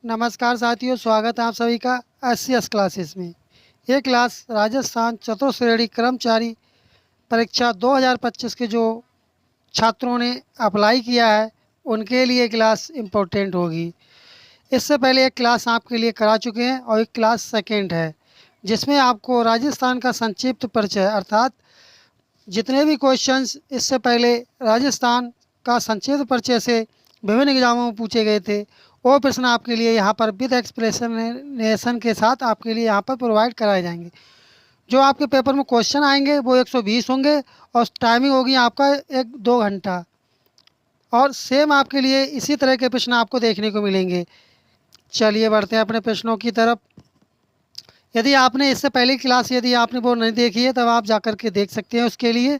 नमस्कार साथियों, स्वागत है आप सभी का एससीएस क्लासेस में। ये क्लास राजस्थान चतुर्श्रेणी कर्मचारी परीक्षा 2025 के जो छात्रों ने अप्लाई किया है उनके लिए क्लास इम्पोर्टेंट होगी। इससे पहले एक क्लास आपके लिए करा चुके हैं और एक क्लास सेकेंड है जिसमें आपको राजस्थान का संक्षिप्त परिचय अर्थात जितने भी क्वेश्चंस इससे पहले राजस्थान का संक्षिप्त परिचय से विभिन्न एग्जामों में पूछे गए थे वो प्रश्न आपके लिए यहाँ पर विद एक्सप्लेनेशन के साथ आपके लिए यहाँ पर प्रोवाइड कराए जाएंगे। जो आपके पेपर में क्वेश्चन आएंगे वो 120 होंगे और टाइमिंग होगी आपका 1-2 घंटा। और सेम आपके लिए इसी तरह के प्रश्न आपको देखने को मिलेंगे। चलिए बढ़ते हैं अपने प्रश्नों की तरफ। यदि आपने इससे पहले क्लास यदि आपने वो नहीं देखी है तब आप जा कर के देख सकते हैं। उसके लिए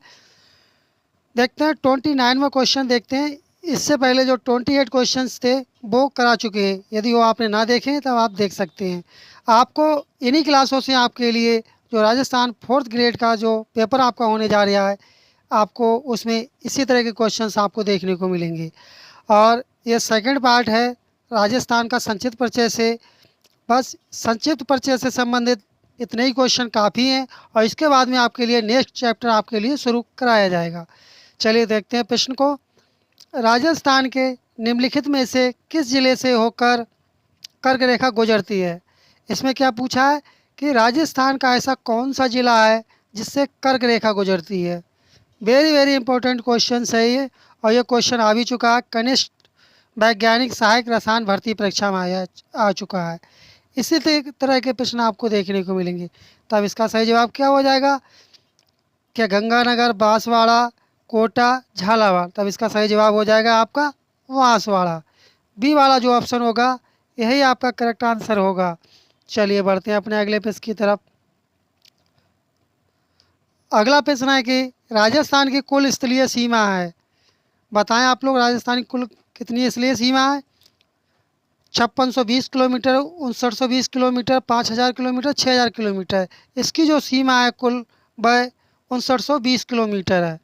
देखते हैं 29 में क्वेश्चन देखते हैं। इससे पहले जो 28 क्वेश्चंस थे वो करा चुके हैं। यदि वो आपने ना देखे तब आप देख सकते हैं। आपको इन्हीं क्लासों से आपके लिए जो राजस्थान 4th ग्रेड का जो पेपर आपका होने जा रहा है आपको उसमें इसी तरह के क्वेश्चंस आपको देखने को मिलेंगे। और ये सेकंड पार्ट है राजस्थान का संक्षिप्त परिचय से। बस संक्षिप्त परिचय से संबंधित इतने ही क्वेश्चन काफ़ी हैं और इसके बाद में आपके लिए नेक्स्ट चैप्टर आपके लिए शुरू कराया जाएगा। चलिए देखते हैं प्रश्न को। राजस्थान के निम्नलिखित में से किस जिले से होकर कर्क रेखा गुजरती है? इसमें क्या पूछा है कि राजस्थान का ऐसा कौन सा जिला है जिससे कर्क रेखा गुजरती है। वेरी वेरी इंपॉर्टेंट क्वेश्चन है ये और ये क्वेश्चन आ भी चुका है। कनिष्ठ वैज्ञानिक सहायक रसायन भर्ती परीक्षा में आ चुका है। इसी तरह के प्रश्न आपको देखने को मिलेंगे। तब इसका सही जवाब क्या हो जाएगा? क्या गंगानगर, बांसवाड़ा, कोटा, झालावाड़? तब इसका सही जवाब हो जाएगा आपका बांसवाड़ा। बी वाला जो ऑप्शन होगा यही आपका करेक्ट आंसर होगा। चलिए बढ़ते हैं अपने अगले प्रश्न की तरफ। अगला प्रश्न है कि राजस्थान की कुल स्थलीय सीमा है। बताएं आप लोग राजस्थान की कुल कितनी स्थलीय सीमा है? 5620 किलोमीटर, 5920 किलोमीटर, 5000 किलोमीटर, 6000 किलोमीटर। इसकी जो सीमा है कुल वह 5920 किलोमीटर है।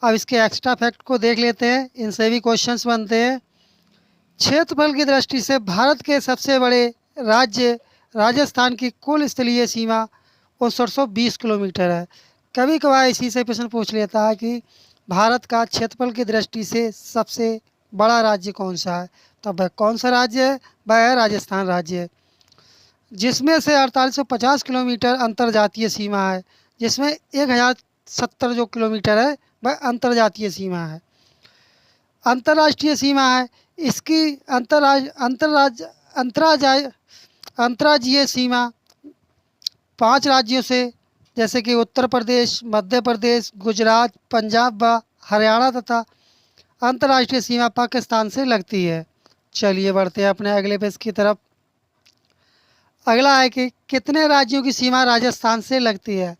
अब इसके एक्स्ट्रा फैक्ट को देख लेते हैं। इनसे भी क्वेश्चंस बनते हैं। क्षेत्रफल की दृष्टि से भारत के सबसे बड़े राज्य राजस्थान की कुल स्थलीय सीमा 5920 किलोमीटर है। कभी कभार इसी से प्रश्न पूछ लेता है कि भारत का क्षेत्रफल की दृष्टि से सबसे बड़ा राज्य कौन सा है। तो वह कौन सा राज्य है? वह है राजस्थान राज्य है, जिसमें से 4850 किलोमीटर अंतर्जातीय सीमा है, जिसमें 1070 जो किलोमीटर है वह अंतर्जातीय सीमा है। अंतर्राष्ट्रीय सीमा है इसकी अंतर्राज्यीय सीमा 5 राज्यों से जैसे कि उत्तर प्रदेश, मध्य प्रदेश, गुजरात, पंजाब व हरियाणा तथा अंतर्राष्ट्रीय सीमा पाकिस्तान से लगती है। चलिए बढ़ते हैं अपने अगले पेज की तरफ। अगला है कि कितने राज्यों की सीमा राजस्थान से लगती है।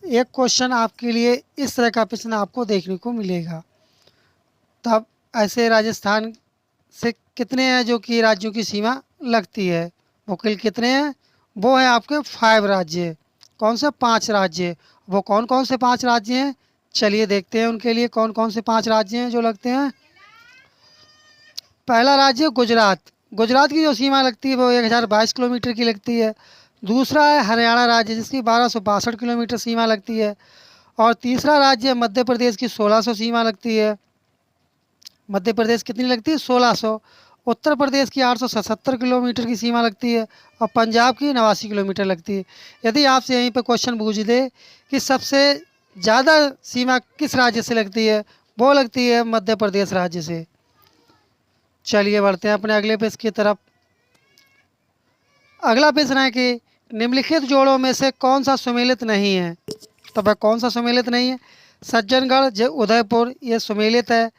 एक क्वेश्चन आपके लिए इस तरह का प्रश्न आपको देखने को मिलेगा। तब ऐसे राजस्थान से कितने हैं जो कि राज्यों की सीमा लगती है? वो कुल कितने हैं? वो है आपके 5 राज्य। कौन से? 5 राज्य। वो कौन कौन से 5 राज्य हैं? चलिए देखते हैं उनके लिए कौन कौन से 5 राज्य हैं जो लगते हैं। पहला राज्य गुजरात। गुजरात की जो सीमा लगती है वो 1022 किलोमीटर की लगती है। दूसरा है हरियाणा राज्य जिसकी 1262 किलोमीटर सीमा लगती है। और तीसरा राज्य मध्य प्रदेश की 1600 सीमा लगती है। मध्य प्रदेश कितनी लगती है? 1600। उत्तर प्रदेश की 877 किलोमीटर की सीमा लगती है और पंजाब की 89 किलोमीटर लगती है। यदि आपसे यहीं पर क्वेश्चन पूछ दे कि सबसे ज़्यादा सीमा किस राज्य से लगती है, वो लगती है मध्य प्रदेश राज्य से। चलिए बढ़ते हैं अपने अगले प्रश्न की तरफ। अगला प्रश्न है कि निम्नलिखित जोड़ों में से कौन सा सुमेलित नहीं है। तो वह कौन सा सुमेलित नहीं है? सज्जनगढ़ उदयपुर ये सुमेलित है।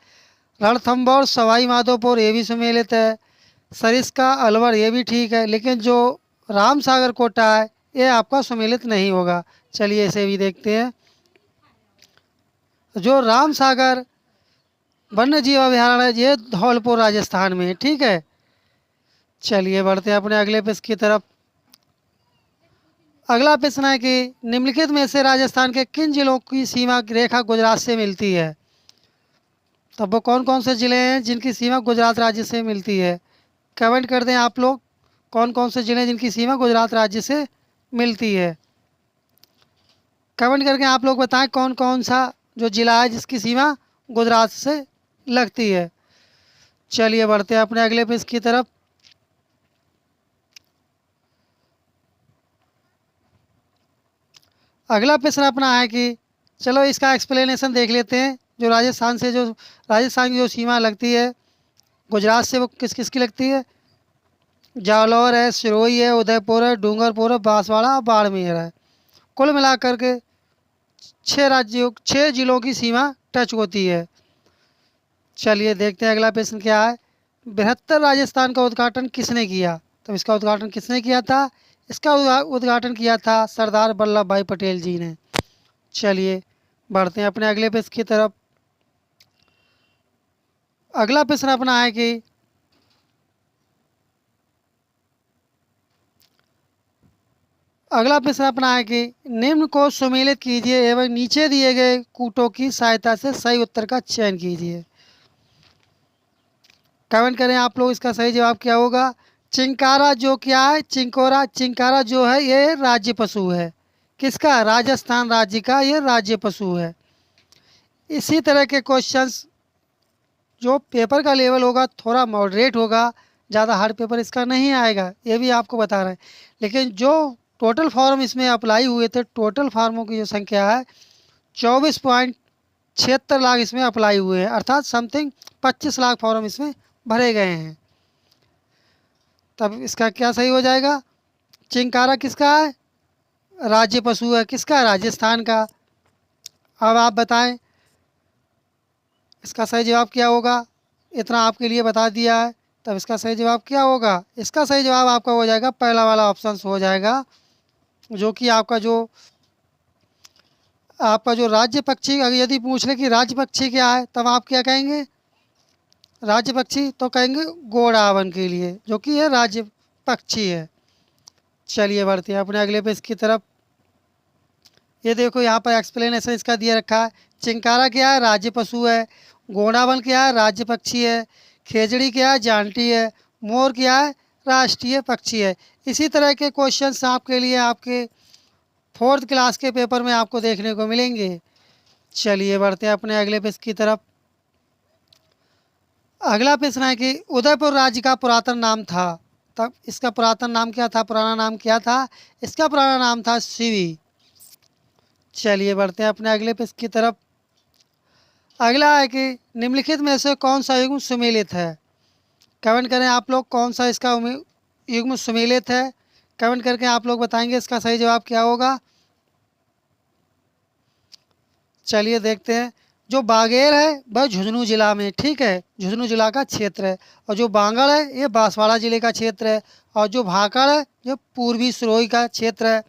रणथंभौर सवाई माधोपुर ये भी सुमेलित है। सरिस्का अलवर ये भी ठीक है, लेकिन जो राम सागर कोटा है ये आपका सुमेलित नहीं होगा। चलिए इसे भी देखते हैं। जो राम सागर वन्य जीव अभयारण्य है ये धौलपुर राजस्थान में है, ठीक है। चलिए बढ़ते हैं अपने अगले प्रश्न की तरफ। अगला प्रश्न है कि निम्नलिखित में से राजस्थान के किन जिलों की सीमा रेखा गुजरात से मिलती है। तब वो कौन कौन से ज़िले हैं जिनकी सीमा गुजरात राज्य से मिलती है? कमेंट कर दें आप लोग कौन कौन से ज़िले जिनकी सीमा गुजरात राज्य से मिलती है। कमेंट करके आप लोग बताएं कौन कौन सा जो ज़िला है जिसकी सीमा गुजरात से लगती है। चलिए बढ़ते हैं अपने अगले पेज की तरफ। अगला प्रश्न अपना है कि चलो इसका एक्सप्लेनेशन देख लेते हैं। जो राजस्थान की जो सीमा लगती है गुजरात से, वो किस किस की लगती है? जालौर है, सिरोही है, उदयपुर है, डूंगरपुर है, बांसवाड़ा और बाड़मेर है। कुल मिलाकर के 6 जिलों की सीमा टच होती है। चलिए देखते हैं अगला प्रश्न क्या है। बृहत्तर राजस्थान का उद्घाटन किसने किया? तो इसका उद्घाटन किसने किया था? इसका उद्घाटन किया था सरदार वल्लभ भाई पटेल जी ने। चलिए बढ़ते हैं अपने अगले प्रश्न की तरफ। अगला प्रश्न अपना है कि निम्न को सुमेलित कीजिए एवं नीचे दिए गए कूटों की सहायता से सही उत्तर का चयन कीजिए। कमेंट करें आप लोग, इसका सही जवाब क्या होगा? चिंकारा जो क्या है? चिंकारा जो है ये राज्य पशु है। किसका? राजस्थान राज्य का ये राज्य पशु है। इसी तरह के क्वेश्चंस जो पेपर का लेवल होगा थोड़ा मॉडरेट होगा, ज़्यादा हार्ड पेपर इसका नहीं आएगा, ये भी आपको बता रहे हैं। लेकिन जो टोटल फॉर्म इसमें अप्लाई हुए थे, टोटल फॉर्मों की जो संख्या है 24.76 लाख इसमें अप्लाई हुए हैं, अर्थात समथिंग 25 लाख फॉर्म इसमें भरे गए हैं। तब इसका क्या सही हो जाएगा? चिंकारा किसका है? राज्य पशु है। किसका? राजस्थान का। अब आप बताएं इसका सही जवाब क्या होगा? इतना आपके लिए बता दिया है, तब इसका सही जवाब क्या होगा? इसका सही जवाब आपका हो जाएगा पहला वाला ऑप्शन हो जाएगा, जो कि आपका जो राज्य पक्षी, अगर यदि पूछ ले कि राज्य पक्षी क्या है, तब आप क्या कहेंगे? राज्य पक्षी तो कहेंगे गोडावन के लिए, जो कि ये राज्य पक्षी है। चलिए बढ़ते हैं अपने अगले पेज की तरफ। ये देखो यहाँ पर एक्सप्लेनेशन इसका दिया रखा है। चिंकारा क्या है? राज्य पशु है। गोंडावन क्या है? राज्य पक्षी है। खेजड़ी क्या है? जांटी है। मोर क्या है? राष्ट्रीय पक्षी है। इसी तरह के क्वेश्चंस आपके लिए आपके 4th क्लास के पेपर में आपको देखने को मिलेंगे। चलिए बढ़ते हैं अपने अगले प्रश्न की तरफ। अगला प्रश्न है कि उदयपुर राज्य का पुरातन नाम था, तब इसका पुरातन नाम क्या था? पुराना नाम क्या था? इसका पुराना नाम था सिवी। चलिए बढ़ते हैं अपने अगले प्रश्न की तरफ। अगला है कि निम्नलिखित में से कौन सा युग्म सुमेलित है? कमेंट करें आप लोग कौन सा इसका युग्म सुमेलित है। कमेंट करके आप लोग बताएंगे इसका सही जवाब क्या होगा। चलिए देखते हैं। जो बागेर है वह झुंझुनू जिला में, ठीक है, झुंझुनू जिला का क्षेत्र है। और जो बांगड़ है ये बांसवाड़ा जिले का क्षेत्र है। और जो भाकड़ है ये पूर्वी सिरोही का क्षेत्र है।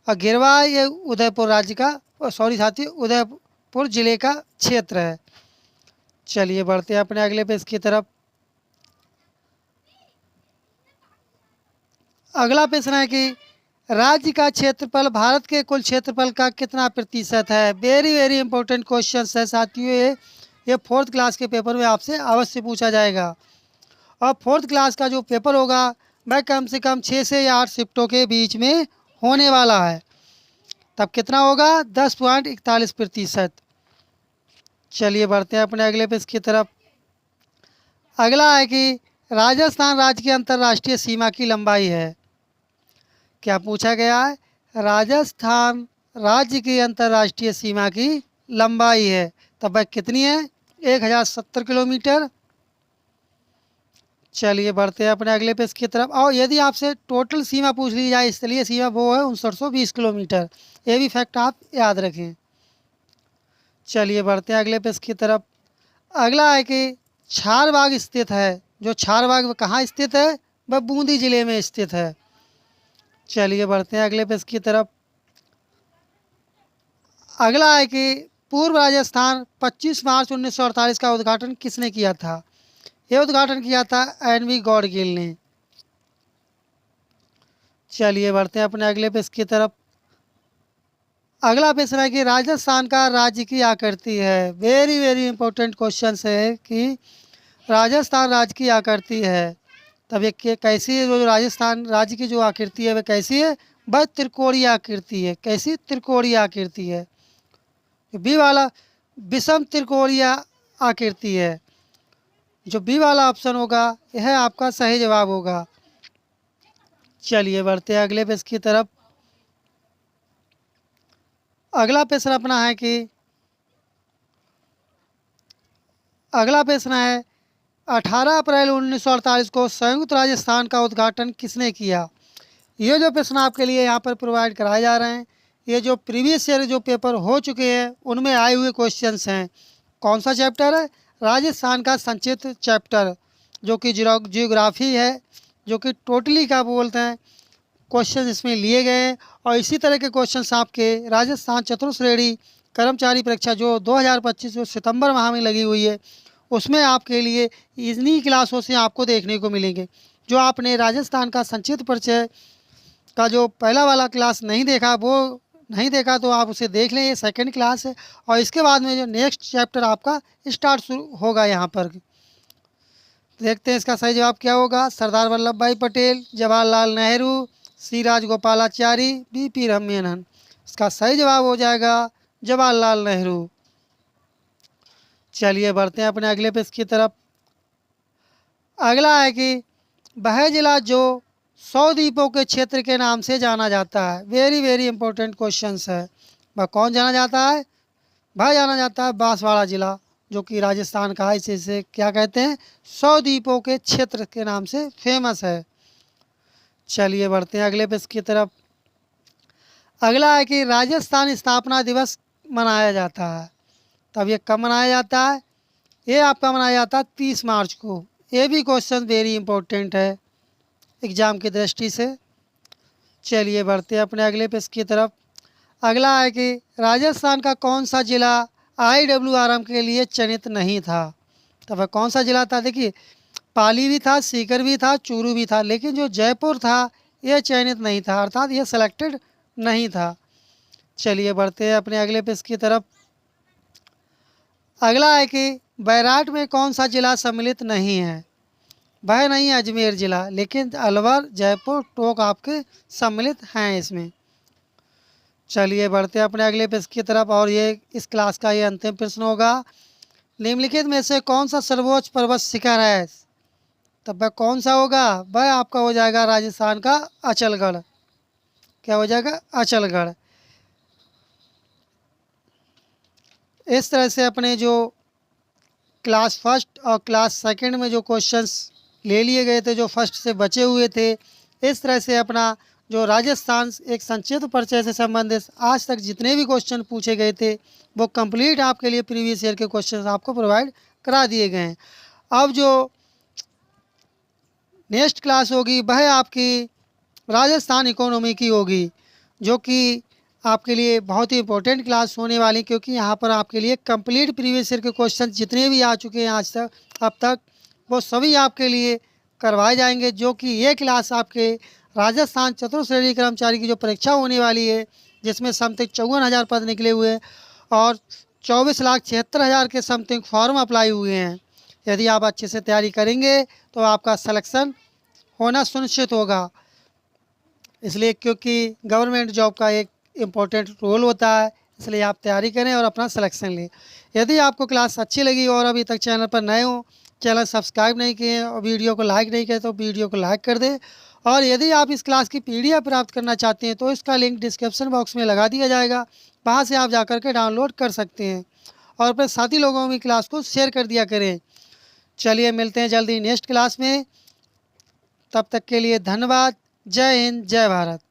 और गिरवा है ये उदयपुर राज्य का, सॉरी साथी, उदयपुर जिले का क्षेत्र है। चलिए बढ़ते हैं अपने अगले पेज की तरफ। अगला प्रश्न है कि राज्य का क्षेत्रफल भारत के कुल क्षेत्रफल का कितना प्रतिशत है? वेरी वेरी इंपॉर्टेंट क्वेश्चन है साथियों। ये 4th क्लास के पेपर में आपसे अवश्य पूछा जाएगा। और 4th क्लास का जो पेपर होगा वह कम से कम 6 से 8 शिफ्टों के बीच में होने वाला है। तब कितना होगा? 10.41%। चलिए बढ़ते हैं अपने अगले पेज की तरफ। अगला है कि राजस्थान राज्य की अंतर्राष्ट्रीय सीमा की लंबाई है। क्या पूछा गया है? राजस्थान राज्य की अंतर्राष्ट्रीय सीमा की लंबाई है, तब वह कितनी है? 1070 किलोमीटर। चलिए बढ़ते हैं अपने अगले पेज की तरफ। और यदि आपसे टोटल सीमा पूछ ली जाए स्थलीय सीमा, वो है 5920 किलोमीटर। ये भी फैक्ट आप याद रखें। चलिए बढ़ते हैं अगले पेज की तरफ। अगला है कि छारबाग स्थित है। जो छारबाग वह कहाँ स्थित है? वह बूंदी जिले में स्थित है। चलिए बढ़ते हैं अगले पेज की तरफ। अगला है कि पूर्व राजस्थान 25 मार्च 1948 का उद्घाटन किसने किया था? यह उद्घाटन किया था एन.वी. गॉडगिल ने। चलिए बढ़ते हैं अपने अगले पेज की तरफ। अगला प्रश्न है कि राजस्थान का राज्य की आकृति है। वेरी वेरी इंपॉर्टेंट क्वेश्चन है कि राजस्थान राज्य की आकृति है, तब ये कैसी है, जो राजस्थान राज्य की जो आकृति है वह कैसी है, वह त्रिकोणीय आकृति है। कैसी? त्रिकोणीय आकृति है। बी वाला विषम त्रिकोणीय आकृति है। जो बी वाला ऑप्शन होगा यह आपका सही जवाब होगा। चलिए बढ़ते हैं अगले पेज की तरफ। अगला प्रश्न अपना है कि अगला प्रश्न है 18 अप्रैल 1948 को संयुक्त राजस्थान का उद्घाटन किसने किया। ये जो प्रश्न आपके लिए यहाँ पर प्रोवाइड कराए जा रहे हैं, ये जो प्रीवियस ईयर जो पेपर हो चुके हैं उनमें आए हुए क्वेश्चंस हैं। कौन सा चैप्टर है? राजस्थान का संक्षिप्त चैप्टर, जो कि जियोग्राफी है, जो कि टोटली क्या बोलते हैं क्वेश्चन इसमें लिए गए हैं। और इसी तरह के क्वेश्चंस आपके राजस्थान चतुर्श्रेणी कर्मचारी परीक्षा जो 2025 जो सितंबर माह में लगी हुई है, उसमें आपके लिए इन्हीं क्लासों से आपको देखने को मिलेंगे। जो आपने राजस्थान का संक्षिप्त परिचय का जो पहला वाला क्लास नहीं देखा, वो नहीं देखा तो आप उसे देख लें, ये सेकंड क्लास है। और इसके बाद में जो नेक्स्ट चैप्टर आपका स्टार्ट शुरू होगा यहाँ पर। देखते हैं इसका सही जवाब क्या होगा। सरदार वल्लभ भाई पटेल, जवाहरलाल नेहरू, सी राजगोपालाचारी, बी.पी. रमैयानन। इसका सही जवाब हो जाएगा जवाहरलाल नेहरू। चलिए बढ़ते हैं अपने अगले पेज की तरफ। अगला है कि वह जिला जो 100 द्वीपों के क्षेत्र के नाम से जाना जाता है। वेरी वेरी इंपॉर्टेंट क्वेश्चंस है। वह कौन जाना जाता है? वह जाना जाता है बांसवाड़ा जिला, जो कि राजस्थान का है। इसे क्या कहते हैं? 100 द्वीपों के क्षेत्र के नाम से फेमस है। चलिए बढ़ते हैं अगले पेज की तरफ। अगला है कि राजस्थान स्थापना दिवस मनाया जाता है। तब ये कब मनाया जाता है? ये आपका मनाया जाता है 30 मार्च को। ये भी क्वेश्चन वेरी इंपॉर्टेंट है एग्ज़ाम की दृष्टि से। चलिए बढ़ते हैं अपने अगले पेज की तरफ। अगला है कि राजस्थान का कौन सा ज़िला IWRM के लिए चयनित नहीं था। तब वह कौन सा ज़िला था? देखिए, पाली भी था, सीकर भी था, चूरू भी था, लेकिन जो जयपुर था यह चयनित नहीं था, अर्थात यह सेलेक्टेड नहीं था। चलिए बढ़ते हैं अपने अगले पेज की तरफ। अगला है कि बैराट में कौन सा ज़िला सम्मिलित नहीं है। वह नहीं है अजमेर ज़िला, लेकिन अलवर, जयपुर, टोंक आपके सम्मिलित हैं इसमें। चलिए बढ़ते हैं अपने अगले पेज की तरफ। और ये इस क्लास का ये अंतिम प्रश्न होगा। निम्नलिखित में से कौन सा सर्वोच्च पर्वत शिखर है? तब वह कौन सा होगा? वह आपका हो जाएगा राजस्थान का अचलगढ़। क्या हो जाएगा? अचलगढ़। इस तरह से अपने जो क्लास फर्स्ट और क्लास सेकंड में जो क्वेश्चंस ले लिए गए थे, जो फर्स्ट से बचे हुए थे, इस तरह से अपना जो राजस्थान एक संक्षिप्त परिचय से संबंधित आज तक जितने भी क्वेश्चन पूछे गए थे वो कंप्लीट आपके लिए प्रीवियस ईयर के क्वेश्चंस आपको प्रोवाइड करा दिए गए हैं। अब जो नेक्स्ट क्लास होगी वह आपकी राजस्थान इकोनॉमी की होगी, जो कि आपके लिए बहुत ही इंपॉर्टेंट क्लास होने वाली, क्योंकि यहाँ पर आपके लिए कंप्लीट प्रीवियस ईयर के क्वेश्चन जितने भी आ चुके हैं आज तक अब तक, वो सभी आपके लिए करवाए जाएंगे। जो कि ये क्लास आपके राजस्थान चतुर्श्रेणी कर्मचारी की जो परीक्षा होने वाली है, जिसमें समथिंग 54,000 पद निकले हुए हैं और 24,76,000 के समथिंग फॉर्म अप्लाई हुए हैं। यदि आप अच्छे से तैयारी करेंगे तो आपका सिलेक्शन होना सुनिश्चित होगा। इसलिए क्योंकि गवर्नमेंट जॉब का एक इम्पोर्टेंट रोल होता है, इसलिए आप तैयारी करें और अपना सिलेक्शन लें। यदि आपको क्लास अच्छी लगी और अभी तक चैनल पर नए हो, चैनल सब्सक्राइब नहीं किए और वीडियो को लाइक नहीं किए तो वीडियो को लाइक कर दें। और यदि आप इस क्लास की PDF प्राप्त करना चाहते हैं तो इसका लिंक डिस्क्रिप्शन बॉक्स में लगा दिया जाएगा, वहाँ से आप जाकर के डाउनलोड कर सकते हैं और अपने साथी लोगों में क्लास को शेयर कर दिया करें। चलिए मिलते हैं जल्दी नेक्स्ट क्लास में, तब तक के लिए धन्यवाद। जय हिंद, जय भारत।